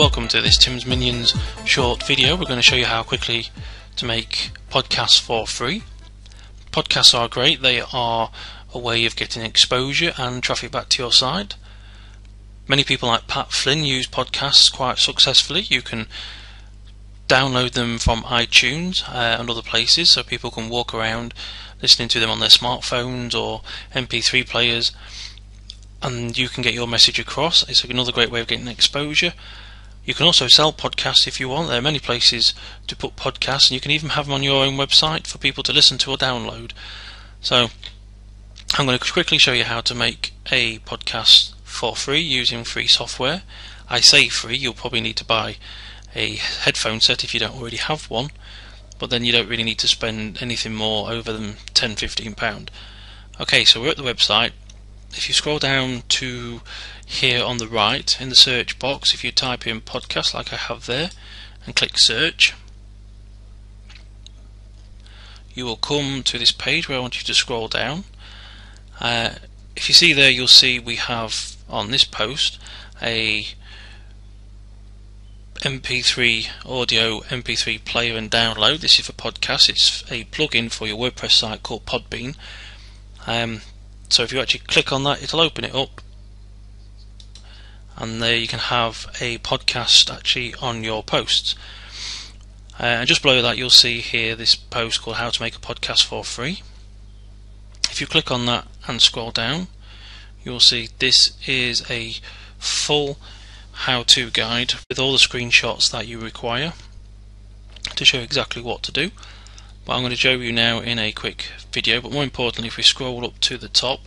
welcome to this Tim's Minions short video. We're going to show you how quickly to make podcasts for free. Podcasts are great. They are a way of getting exposure and traffic back to your site. Many people like Pat Flynn use podcasts quite successfully. You can download them from iTunes and other places, so people can walk around listening to them on their smartphones or MP3 players, and you can get your message across. It's another great way of getting exposure. You can also sell podcasts if you want. There are many places to put podcasts, and you can even have them on your own website for people to listen to or download. So I'm going to quickly show you how to make a podcast for free using free software. I say free, you'll probably need to buy a headphone set if you don't already have one, but then you don't really need to spend anything more over than £10–15. Okay, so we're at the website. If you scroll down to here on the right in the search box, if you type in podcast like I have there and click search, you will come to this page where I want you to scroll down. If you see there, you'll see we have on this post a MP3 audio MP3 player and download. This is for podcasts. It's a plugin for your WordPress site called Podbean. So if you actually click on that, it'll open it up, and there you can have a podcast actually on your posts. And just below that, you'll see here this post called How to Make a Podcast for Free. If you click on that and scroll down, you'll see this is a full how-to guide with all the screenshots that you require to show exactly what to do. But I'm going to show you now in a quick video. But more importantly, if we scroll up to the top,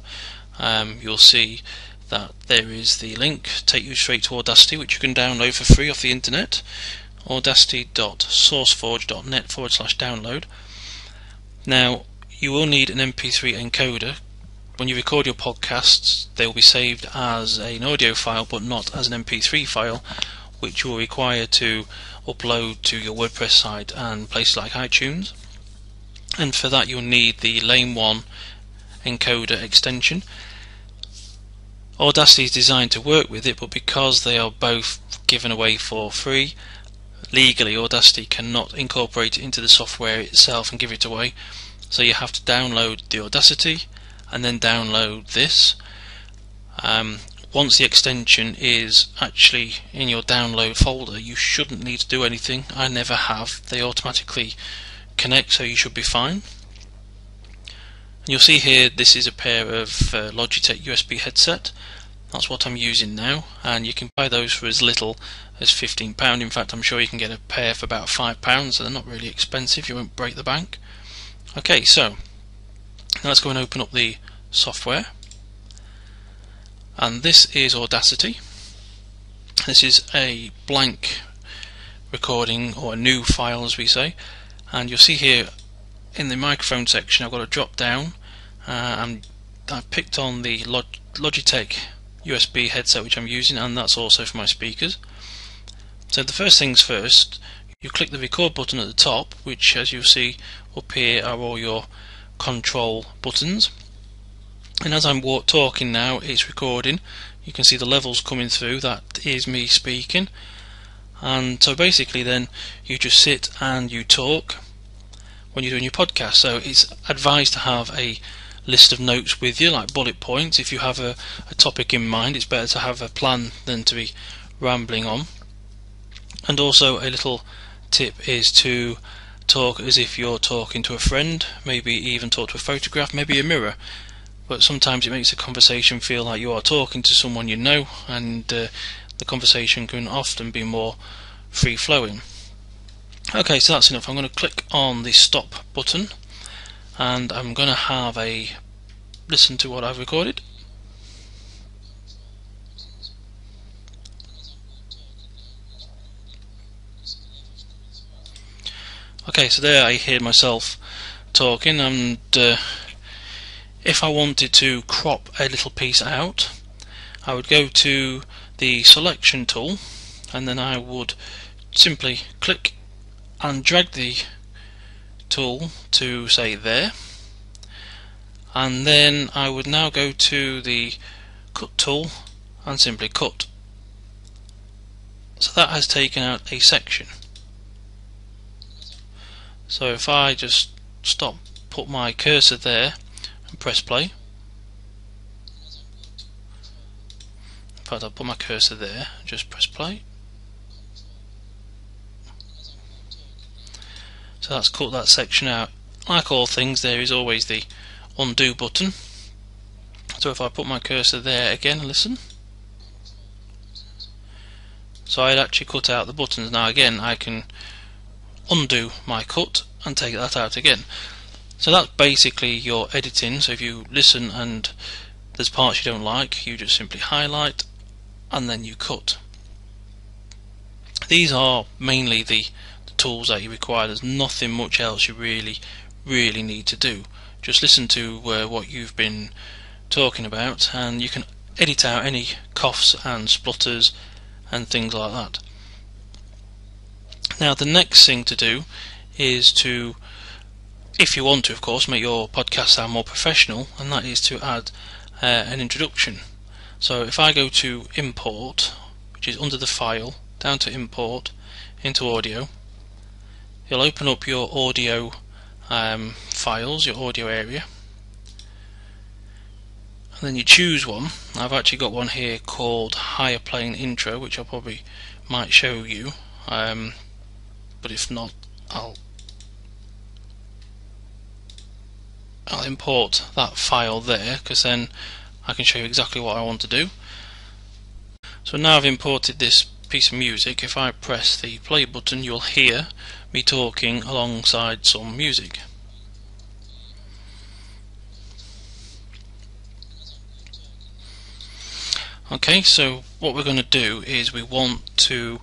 you'll see that there is the link take you straight to Audacity, which you can download for free off the internet. Audacity.sourceforge.net/download. Now, you will need an MP3 encoder. When you record your podcasts, they will be saved as an audio file but not as an MP3 file, which you will require to upload to your WordPress site and places like iTunes. And for that you'll need the Lane 1 encoder extension. Audacity is designed to work with it, but because they are both given away for free, legally Audacity cannot incorporate it into the software itself and give it away. So you have to download the Audacity and then download this. Once the extension is actually in your download folder, you shouldn't need to do anything. I never have. They automatically connect, so you should be fine. And you'll see here this is a pair of Logitech USB headset. That's what I'm using now, and you can buy those for as little as £15. In fact, I'm sure you can get a pair for about £5, so they're not really expensive. You won't break the bank. Okay, so now let's go and open up the software, and this is Audacity. This is a blank recording, or a new file as we say, and you'll see here in the microphone section I've got a drop down, and I've picked on the Logitech USB headset which I'm using, and that's also for my speakers. So the first things first, you click the record button at the top, which as you'll see up here are all your control buttons, and as I'm talking now it's recording. You can see the levels coming through, that is me speaking. And so basically then you just sit and you talk when you're doing your podcast. So it's advised to have a list of notes with you, like bullet points. If you have a topic in mind, it's better to have a plan than to be rambling on. And also a little tip is to talk as if you're talking to a friend, maybe even talk to a photograph, maybe a mirror. But sometimes it makes the conversation feel like you are talking to someone you know, and the conversation can often be more free-flowing. Okay, so that's enough. I'm going to click on the stop button, and I'm going to have a listen to what I've recorded. Okay, so there I hear myself talking, and if I wanted to crop a little piece out, I would go to the selection tool, and then I would simply click and drag the tool to say there, and then I would now go to the cut tool and simply cut. So that has taken out a section. So if I just put my cursor there and press play, in fact I'll put my cursor there and just press play. So that's cut that section out. Like all things, there is always the undo button. So if I put my cursor there again and listen, so I'd actually cut out the buttons. Now again I can undo my cut and take that out again. So that's basically your editing. So if you listen and there's parts you don't like, you just simply highlight and then you cut. These are mainly the tools that you require. There's nothing much else you really need to do. Just listen to what you've been talking about, and you can edit out any coughs and splutters and things like that. Now the next thing to do is to, if you want to of course, make your podcast sound more professional, and that is to add an introduction. So if I go to import, which is under the file, down to import, into audio, you'll open up your audio files, your audio area, and then you choose one. I've actually got one here called Higher Plane Intro, which I probably might show you, but if not, I'll import that file there, because then I can show you exactly what I want to do. So now I've imported this piece of music. If I press the play button, you'll hear me talking alongside some music. Okay, so what we're going to do is we want to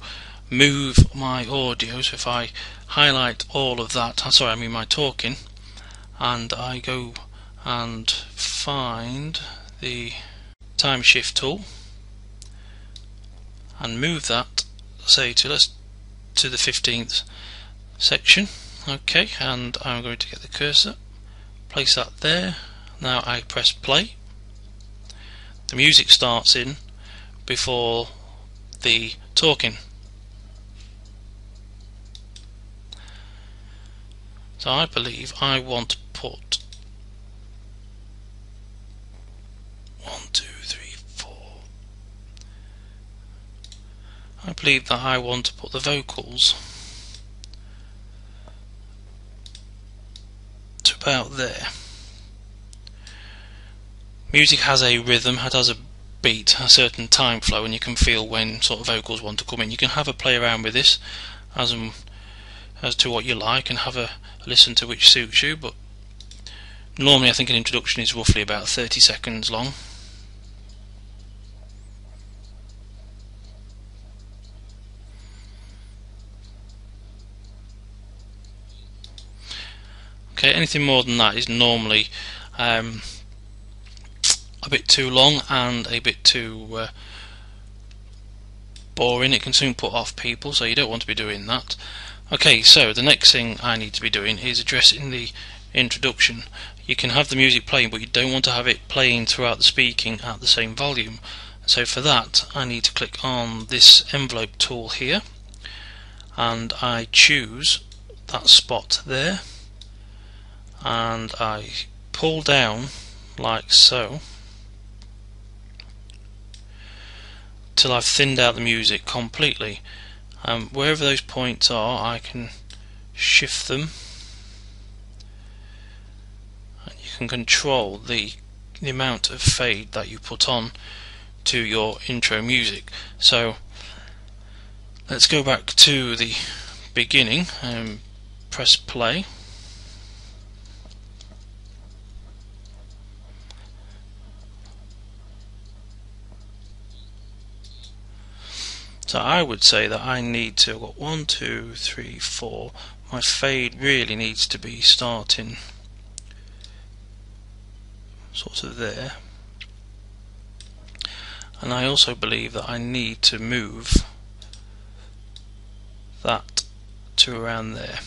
move my audio. So if I highlight all of that, my talking, and I go and find the time shift tool and move that, say to the 15th section. Okay, and I'm going to get the cursor, place that there. Now I press play. The music starts in before the talking. So I believe I want to put 1, 2, 3, 4. I believe that I want to put the vocals to about there. Music has a rhythm, it has a beat, a certain time flow, and you can feel when sort of vocals want to come in. You can have a play around with this as to what you like, and have a listen to which suits you, but normally I think an introduction is roughly about 30 seconds long. Okay, anything more than that is normally a bit too long and a bit too boring. It can soon put off people, so you don't want to be doing that. Okay, so the next thing I need to be doing is addressing the introduction. You can have the music playing, but you don't want to have it playing throughout the speaking at the same volume. So for that I need to click on this envelope tool here, and I choose that spot there, and I pull down like so till I've thinned out the music completely. Wherever those points are, I can shift them, and you can control the amount of fade that you put on to your intro music. So let's go back to the beginning and press play. So I would say that I need to, 1, 2, 3, 4, my fade really needs to be starting sort of there, and I also believe that I need to move that to around there.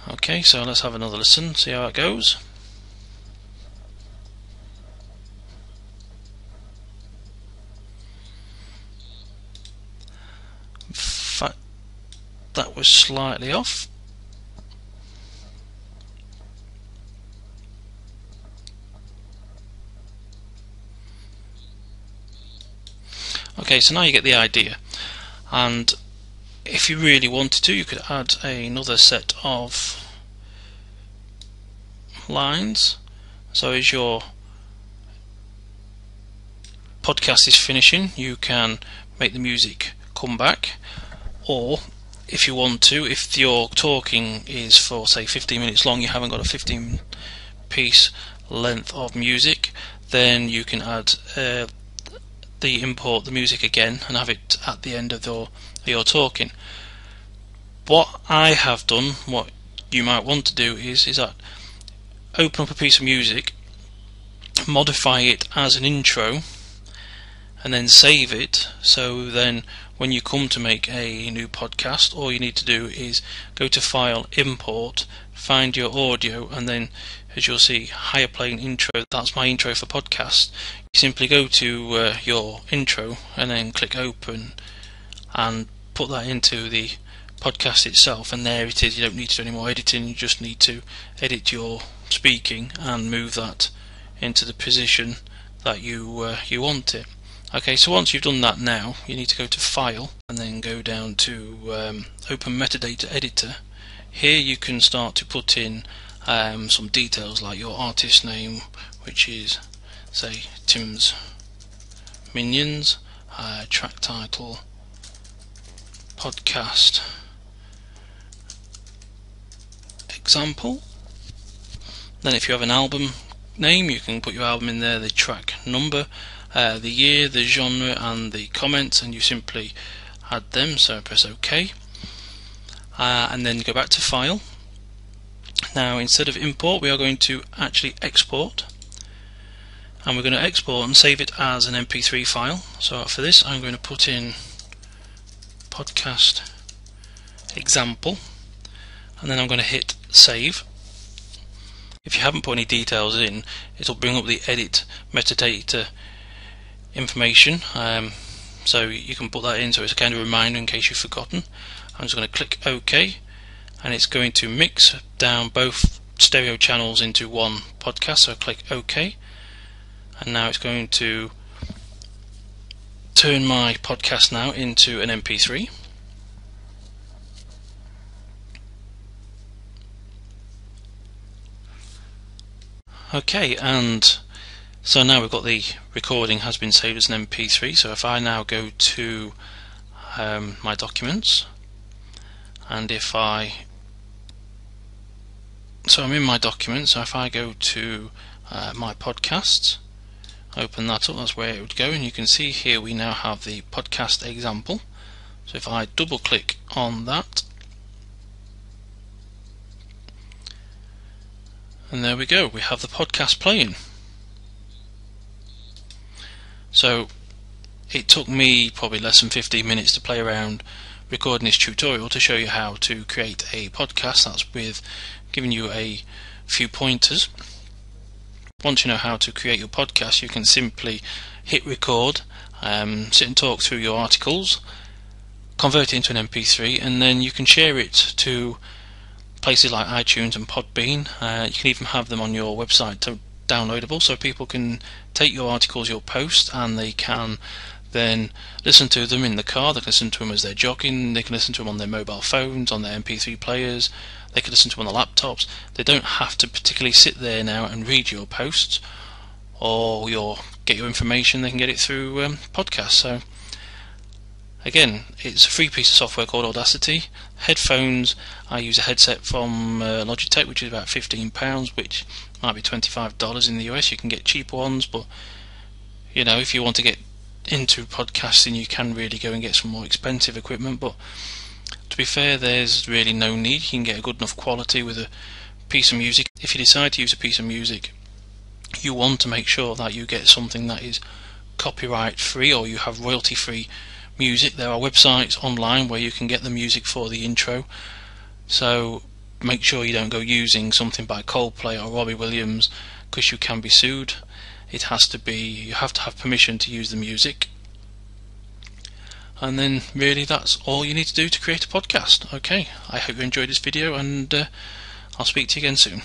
Okay, so let's have another listen, see how it goes. was slightly off. Okay, so now you get the idea, and if you really wanted to, you could add another set of lines. So as your podcast is finishing, you can make the music come back, or if you want to, if your talking is for say 15 minutes long, you haven't got a 15 piece length of music, then you can add import the music again and have it at the end of your talking. What I have done, what you might want to do is that open up a piece of music, modify it as an intro, and then save it. So then when you come to make a new podcast, all you need to do is go to File, Import, find your audio, and then as you'll see, higher playing intro. That's my intro for podcast. You simply go to your intro and then click open and put that into the podcast itself, and there it is. You don't need to do any more editing, you just need to edit your speaking and move that into the position that you want it. Okay, so once you've done that, now you need to go to File and then go down to Open Metadata Editor. Here you can start to put in some details like your artist name, which is say Tim's Minions, track title, podcast example. Then if you have an album name, you can put your album in there, the track number, the year, the genre, and the comments, and you simply add them. So press OK, and then go back to File. Now instead of import, we are going to actually export, and we're going to export and save it as an MP3 file. So for this, I'm going to put in podcast example, and then I'm going to hit save. If you haven't put any details in, it'll bring up the edit metadata information, so you can put that in, so it's a kind of reminder in case you've forgotten. I'm just going to click OK, and it's going to mix down both stereo channels into one podcast, so click OK, and now it's going to turn my podcast now into an MP3. Okay, and so now we've got the recording has been saved as an MP3. So if I now go to my documents, and if I'm in my documents, so if I go to my podcasts, open that up, that's where it would go, and you can see here we now have the podcast example. So if I double click on that, and there we go, we have the podcast playing. So it took me probably less than 15 minutes to play around recording this tutorial to show you how to create a podcast. That's with giving you a few pointers. Once you know how to create your podcast, you can simply hit record, sit and talk through your articles, convert it into an MP3, and then you can share it to places like iTunes and Podbean. You can even have them on your website to downloadable, so people can take your articles, your post, and they can then listen to them in the car. They can listen to them as they're jogging, they can listen to them on their mobile phones, on their MP3 players, they can listen to them on the laptops. They don't have to particularly sit there now and read your posts or get your information. They can get it through podcasts. So again, it's a free piece of software called Audacity. Headphones, I use a headset from Logitech, which is about £15, which might be $25 in the US. You can get cheaper ones, but you know, if you want to get into podcasting, you can really go and get some more expensive equipment. But to be fair, there's really no need. You can get a good enough quality with a piece of music. If you decide to use a piece of music, you want to make sure that you get something that is copyright free, or you have royalty free music. There are websites online where you can get the music for the intro, so make sure you don't go using something by Coldplay or Robbie Williams, because you can be sued. You have to have permission to use the music. and then really that's all you need to do to create a podcast. Okay, I hope you enjoyed this video, and I'll speak to you again soon.